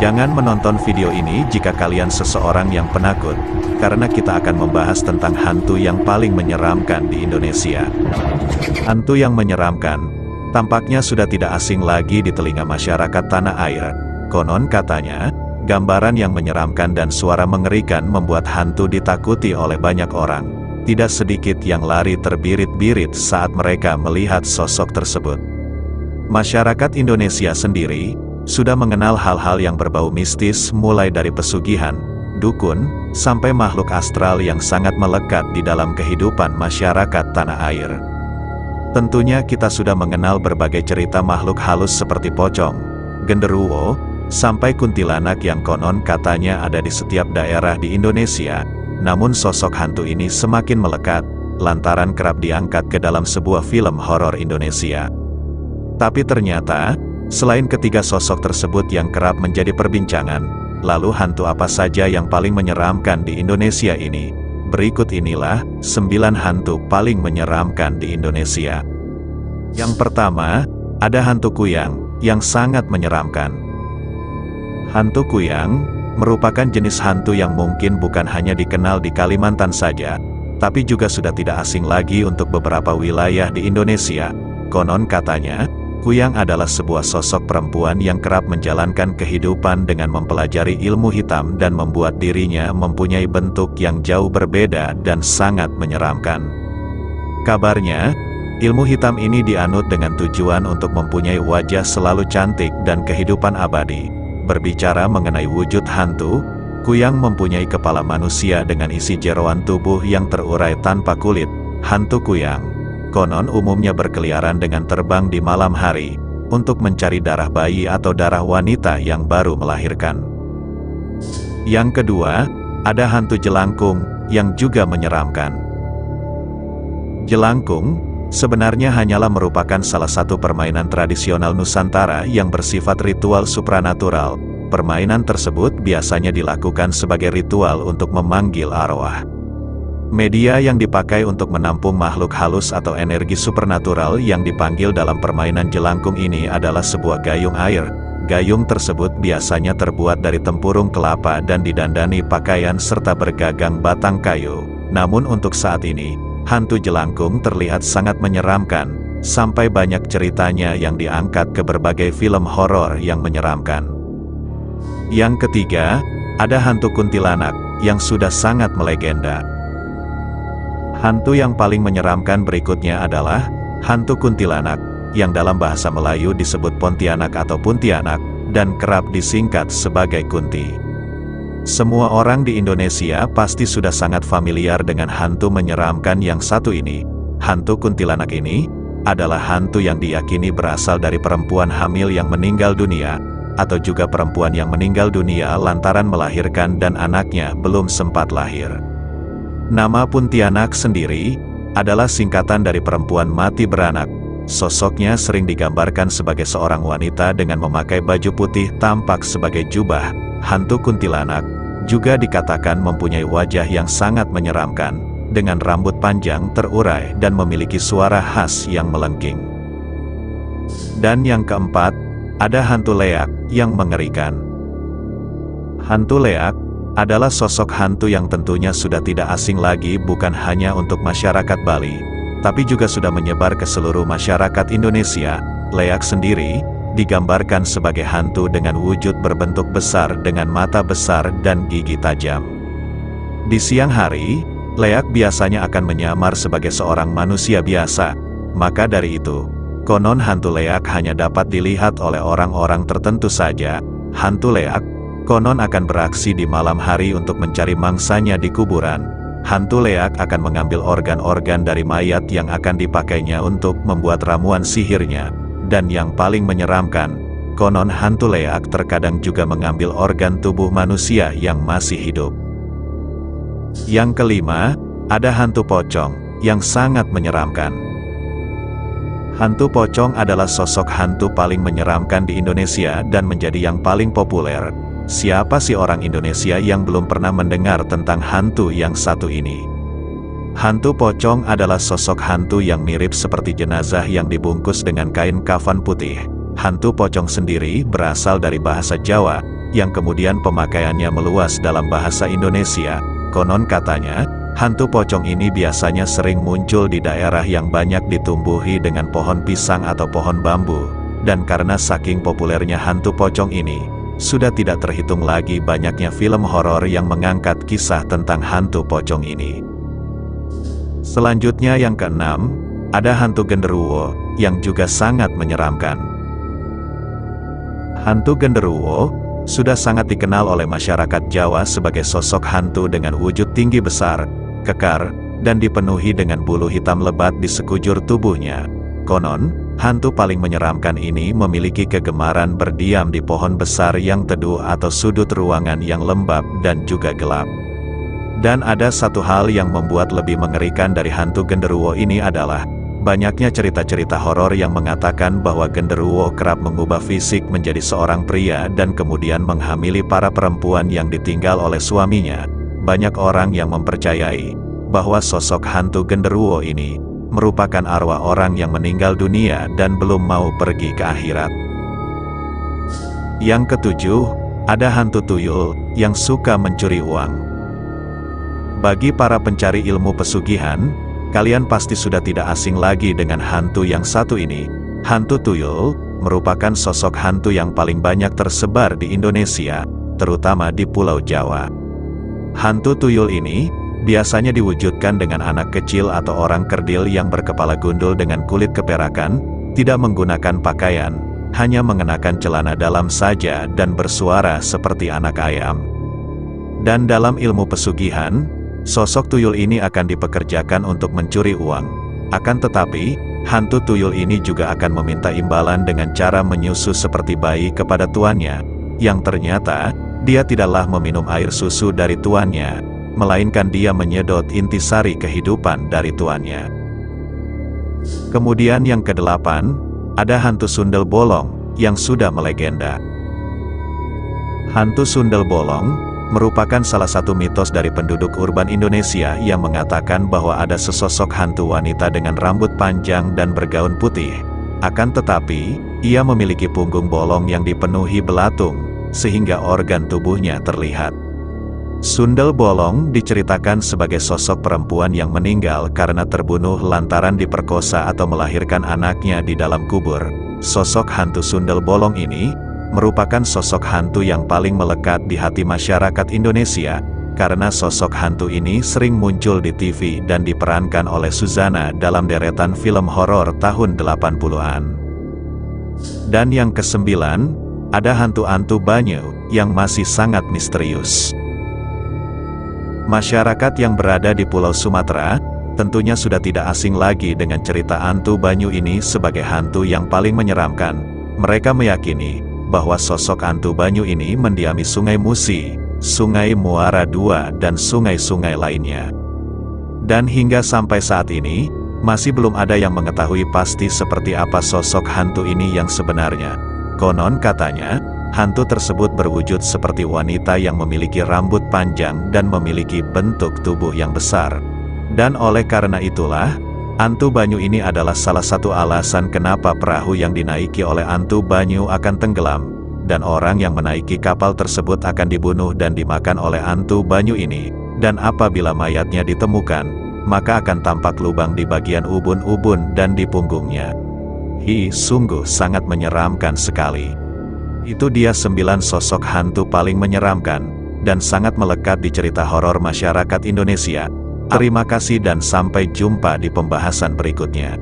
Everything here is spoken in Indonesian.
Jangan menonton video ini jika kalian seseorang yang penakut, karena kita akan membahas tentang hantu yang paling menyeramkan di Indonesia. Hantu yang menyeramkan, tampaknya sudah tidak asing lagi di telinga masyarakat tanah air. Konon katanya, gambaran yang menyeramkan dan suara mengerikan membuat hantu ditakuti oleh banyak orang. Tidak sedikit yang lari terbirit-birit saat mereka melihat sosok tersebut. Masyarakat Indonesia sendiri sudah mengenal hal-hal yang berbau mistis, mulai dari pesugihan, dukun, sampai makhluk astral yang sangat melekat di dalam kehidupan masyarakat tanah air. Tentunya kita sudah mengenal berbagai cerita makhluk halus seperti pocong, genderuwo, sampai kuntilanak yang konon katanya ada di setiap daerah di Indonesia. Namun sosok hantu ini semakin melekat, lantaran kerap diangkat ke dalam sebuah film horor Indonesia. Tapi ternyata, selain ketiga sosok tersebut yang kerap menjadi perbincangan, lalu hantu apa saja yang paling menyeramkan di Indonesia ini? Berikut inilah 9 hantu paling menyeramkan di Indonesia. Yang pertama, ada hantu kuyang, yang sangat menyeramkan. Hantu kuyang merupakan jenis hantu yang mungkin bukan hanya dikenal di Kalimantan saja, tapi juga sudah tidak asing lagi untuk beberapa wilayah di Indonesia. Konon katanya, kuyang adalah sebuah sosok perempuan yang kerap menjalankan kehidupan dengan mempelajari ilmu hitam dan membuat dirinya mempunyai bentuk yang jauh berbeda dan sangat menyeramkan. Kabarnya, ilmu hitam ini dianut dengan tujuan untuk mempunyai wajah selalu cantik dan kehidupan abadi. Berbicara mengenai wujud hantu, kuyang mempunyai kepala manusia dengan isi jeroan tubuh yang terurai tanpa kulit. Hantu kuyang konon umumnya berkeliaran dengan terbang di malam hari, untuk mencari darah bayi atau darah wanita yang baru melahirkan. Yang kedua, ada hantu jelangkung, yang juga menyeramkan. Jelangkung sebenarnya hanyalah merupakan salah satu permainan tradisional Nusantara yang bersifat ritual supranatural. Permainan tersebut biasanya dilakukan sebagai ritual untuk memanggil arwah. Media yang dipakai untuk menampung makhluk halus atau energi supernatural yang dipanggil dalam permainan jelangkung ini adalah sebuah gayung air. Gayung tersebut biasanya terbuat dari tempurung kelapa dan didandani pakaian serta bergagang batang kayu. Namun untuk saat ini, hantu jelangkung terlihat sangat menyeramkan, sampai banyak ceritanya yang diangkat ke berbagai film horor yang menyeramkan. Yang ketiga, ada hantu kuntilanak, yang sudah sangat melegenda. Hantu yang paling menyeramkan berikutnya adalah hantu kuntilanak, yang dalam bahasa Melayu disebut Pontianak atau Puntianak, dan kerap disingkat sebagai Kunti. Semua orang di Indonesia pasti sudah sangat familiar dengan hantu menyeramkan yang satu ini. Hantu kuntilanak ini adalah hantu yang diyakini berasal dari perempuan hamil yang meninggal dunia, atau juga perempuan yang meninggal dunia lantaran melahirkan dan anaknya belum sempat lahir. Nama Puntianak sendiri adalah singkatan dari perempuan mati beranak. Sosoknya sering digambarkan sebagai seorang wanita dengan memakai baju putih tampak sebagai jubah. Hantu kuntilanak juga dikatakan mempunyai wajah yang sangat menyeramkan, dengan rambut panjang terurai dan memiliki suara khas yang melengking. Dan yang keempat, ada hantu leak, yang mengerikan. Hantu leak adalah sosok hantu yang tentunya sudah tidak asing lagi bukan hanya untuk masyarakat Bali, tapi juga sudah menyebar ke seluruh masyarakat Indonesia. Leak sendiri digambarkan sebagai hantu dengan wujud berbentuk besar dengan mata besar dan gigi tajam. Di siang hari, leak biasanya akan menyamar sebagai seorang manusia biasa. Maka dari itu, konon hantu leak hanya dapat dilihat oleh orang-orang tertentu saja. Hantu leak konon akan beraksi di malam hari untuk mencari mangsanya di kuburan. Hantu leak akan mengambil organ-organ dari mayat yang akan dipakainya untuk membuat ramuan sihirnya. Dan yang paling menyeramkan, konon hantu leak terkadang juga mengambil organ tubuh manusia yang masih hidup. Yang kelima, ada hantu pocong, yang sangat menyeramkan. Hantu pocong adalah sosok hantu paling menyeramkan di Indonesia dan menjadi yang paling populer. Siapa sih orang Indonesia yang belum pernah mendengar tentang hantu yang satu ini? Hantu pocong adalah sosok hantu yang mirip seperti jenazah yang dibungkus dengan kain kafan putih. Hantu pocong sendiri berasal dari bahasa Jawa, yang kemudian pemakaiannya meluas dalam bahasa Indonesia. Konon katanya, hantu pocong ini biasanya sering muncul di daerah yang banyak ditumbuhi dengan pohon pisang atau pohon bambu, dan karena saking populernya hantu pocong ini, sudah tidak terhitung lagi banyaknya film horor yang mengangkat kisah tentang hantu pocong ini. Selanjutnya yang keenam, ada hantu genderuwo, yang juga sangat menyeramkan. Hantu genderuwo sudah sangat dikenal oleh masyarakat Jawa sebagai sosok hantu dengan wujud tinggi besar, kekar, dan dipenuhi dengan bulu hitam lebat di sekujur tubuhnya. Konon, hantu paling menyeramkan ini memiliki kegemaran berdiam di pohon besar yang teduh atau sudut ruangan yang lembab dan juga gelap. Dan ada satu hal yang membuat lebih mengerikan dari hantu genderuwo ini adalah banyaknya cerita-cerita horor yang mengatakan bahwa genderuwo kerap mengubah fisik menjadi seorang pria dan kemudian menghamili para perempuan yang ditinggal oleh suaminya. Banyak orang yang mempercayai bahwa sosok hantu genderuwo ini merupakan arwah orang yang meninggal dunia dan belum mau pergi ke akhirat. Yang ketujuh, ada hantu tuyul yang suka mencuri uang. Bagi para pencari ilmu pesugihan, kalian pasti sudah tidak asing lagi dengan hantu yang satu ini. Hantu tuyul merupakan sosok hantu yang paling banyak tersebar di Indonesia, terutama di Pulau Jawa. Hantu tuyul ini biasanya diwujudkan dengan anak kecil atau orang kerdil yang berkepala gundul dengan kulit keperakan, tidak menggunakan pakaian, hanya mengenakan celana dalam saja dan bersuara seperti anak ayam. Dan dalam ilmu pesugihan, sosok tuyul ini akan dipekerjakan untuk mencuri uang. Akan tetapi, hantu tuyul ini juga akan meminta imbalan dengan cara menyusu seperti bayi kepada tuannya, yang ternyata, dia tidaklah meminum air susu dari tuannya, melainkan dia menyedot intisari kehidupan dari tuannya. Kemudian yang kedelapan, ada hantu sundel bolong, yang sudah melegenda. Hantu sundel bolong merupakan salah satu mitos dari penduduk urban Indonesia yang mengatakan bahwa ada sesosok hantu wanita dengan rambut panjang dan bergaun putih. Akan tetapi, ia memiliki punggung bolong yang dipenuhi belatung, sehingga organ tubuhnya terlihat. Sundel bolong diceritakan sebagai sosok perempuan yang meninggal karena terbunuh lantaran diperkosa atau melahirkan anaknya di dalam kubur. Sosok hantu sundel bolong ini merupakan sosok hantu yang paling melekat di hati masyarakat Indonesia, karena sosok hantu ini sering muncul di TV dan diperankan oleh Suzana dalam deretan film horor tahun 80-an. Dan yang kesembilan, ada hantu Antu Banyu, yang masih sangat misterius. Masyarakat yang berada di Pulau Sumatera, tentunya sudah tidak asing lagi dengan cerita Antu Banyu ini sebagai hantu yang paling menyeramkan. Mereka meyakini bahwa sosok Antu Banyu ini mendiami Sungai Musi, Sungai Muara II, dan sungai-sungai lainnya. Dan hingga sampai saat ini, masih belum ada yang mengetahui pasti seperti apa sosok hantu ini yang sebenarnya. Konon katanya, hantu tersebut berwujud seperti wanita yang memiliki rambut panjang dan memiliki bentuk tubuh yang besar. Dan oleh karena itulah, Antu Banyu ini adalah salah satu alasan kenapa perahu yang dinaiki oleh Antu Banyu akan tenggelam, dan orang yang menaiki kapal tersebut akan dibunuh dan dimakan oleh Antu Banyu ini. Dan apabila mayatnya ditemukan, maka akan tampak lubang di bagian ubun-ubun dan di punggungnya. Sungguh sangat menyeramkan sekali. Itu dia 9 sosok hantu paling menyeramkan, dan sangat melekat di cerita horor masyarakat Indonesia. Terima kasih dan sampai jumpa di pembahasan berikutnya.